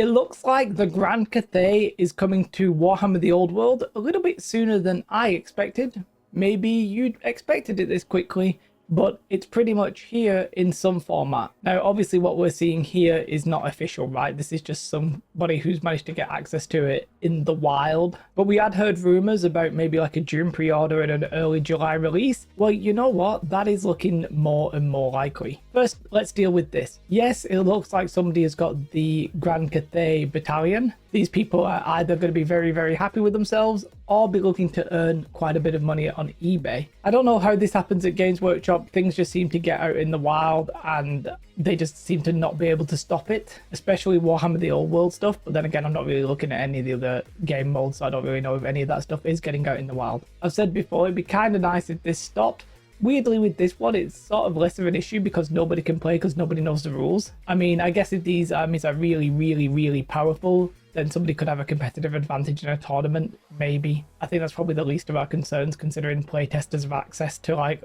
It looks like the Grand Cathay is coming to Warhammer the Old World a little bit sooner than I expected. Maybe you'd expected it this quickly, but it's pretty much here in some format. Now, obviously what we're seeing here is not official, right? This is just somebody who's managed to get access to it in the wild. But we had heard rumors about maybe like a June pre-order and an early July release. Well, you know what? That is looking more and more likely. First, let's deal with this. Yes, it looks like somebody has got the Grand Cathay battalion. These people are either going to be very, very happy with themselves or be looking to earn quite a bit of money on eBay. I don't know how this happens at Games Workshop. Things just seem to get out in the wild and they just seem to not be able to stop it, especially Warhammer the Old World stuff. But then again, I'm not really looking at any of the other game modes, so I don't really know if any of that stuff is getting out in the wild. I've said before, it'd be kind of nice if this stopped. Weirdly, with this one, it's sort of less of an issue because nobody can play because nobody knows the rules. I mean, I guess if these armies are really, really, really powerful, then somebody could have a competitive advantage in a tournament, maybe. I think that's probably the least of our concerns, considering playtesters have access to, like,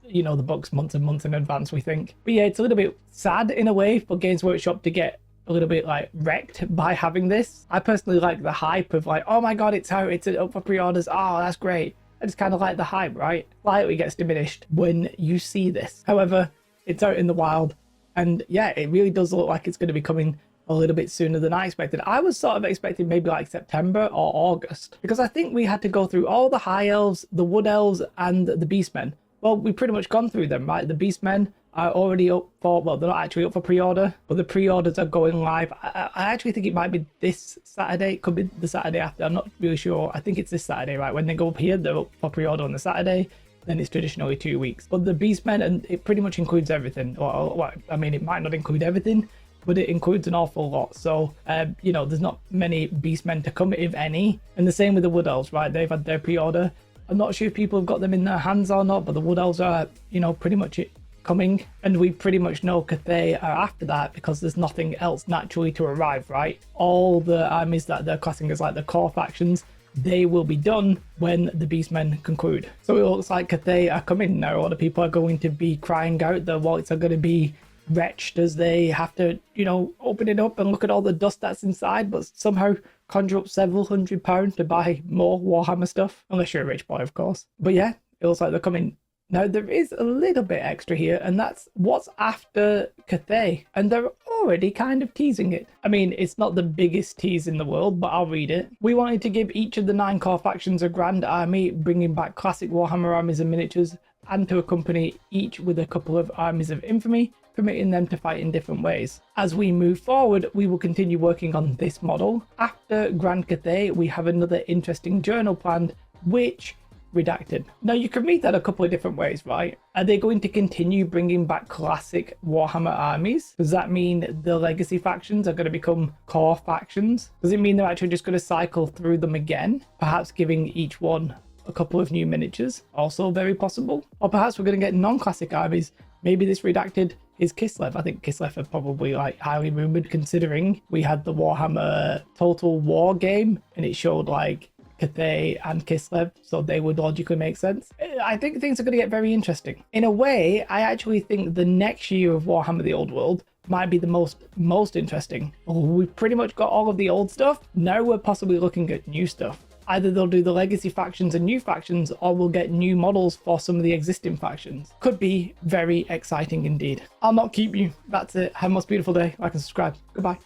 you know, the books months and months in advance, we think. But yeah, it's a little bit sad in a way for Games Workshop to get a little bit like wrecked by having this. I personally like the hype of like, oh my god, it's out, it's up for pre-orders, oh that's great. I just kind of like the hype, right? Slightly gets diminished when you see this. However, it's out in the wild, and yeah, it really does look like it's going to be coming a little bit sooner than I expected. I was sort of expecting maybe like September or August, because I think we had to go through all the High Elves, the Wood Elves, and the Beastmen. Well, we've pretty much gone through them, right? The Beastmen are already up for, well, they're not actually up for pre-order, but the pre-orders are going live. I actually think it might be this Saturday. It could be the Saturday after. I'm not really sure. I think it's this Saturday, right? When they go up here, they're up for pre-order on the Saturday. Then it's traditionally 2 weeks. But the Beastmen, and it pretty much includes everything. Well, I mean, it might not include everything, but it includes an awful lot. So, you know, there's not many Beastmen to come, if any. And the same with the Wood Elves, right? They've had their pre-order. I'm not sure if people have got them in their hands or not, but the Wood Elves are, you know, pretty much coming. And we pretty much know Cathay are after that because there's nothing else naturally to arrive, right? All the armies that they're classing as like the core factions, they will be done when the Beastmen conclude. So it looks like Cathay are coming now. A lot of people are going to be crying out. Their wallets are going to be wretched as they have to, you know, open it up and look at all the dust that's inside, but somehow conjure up several £100 to buy more Warhammer stuff, unless you're a rich boy, of course. But yeah, it looks like they're coming. Now, there is a little bit extra here, and that's what's after Cathay, and they're already kind of teasing it. I mean, it's not the biggest tease in the world, but I'll read it. We wanted to give each of the 9 core factions a grand army, bringing back classic Warhammer armies and miniatures, and to accompany each with a couple of armies of infamy, permitting them to fight in different ways. As we move forward, we will continue working on this model. After Grand Cathay, we have another interesting journal planned, which redacted. Now, you can read that a couple of different ways, right? Are they going to continue bringing back classic Warhammer armies? Does that mean the legacy factions are going to become core factions? Does it mean they're actually just going to cycle through them again, perhaps giving each one a couple of new miniatures? Also very possible. Or perhaps we're going to get non-classic armies. Maybe this redacted is Kislev. I think Kislev are probably like highly rumored, considering we had the Warhammer Total War game and it showed like Cathay and Kislev, so they would logically make sense. I think things are going to get very interesting. In a way, I actually think the next year of Warhammer the Old World might be the most interesting. We've pretty much got all of the old stuff. Now we're possibly looking at new stuff. Either they'll do the legacy factions and new factions, or we'll get new models for some of the existing factions. Could be very exciting indeed. I'll not keep you. That's it. Have a most beautiful day. Like and subscribe. Goodbye.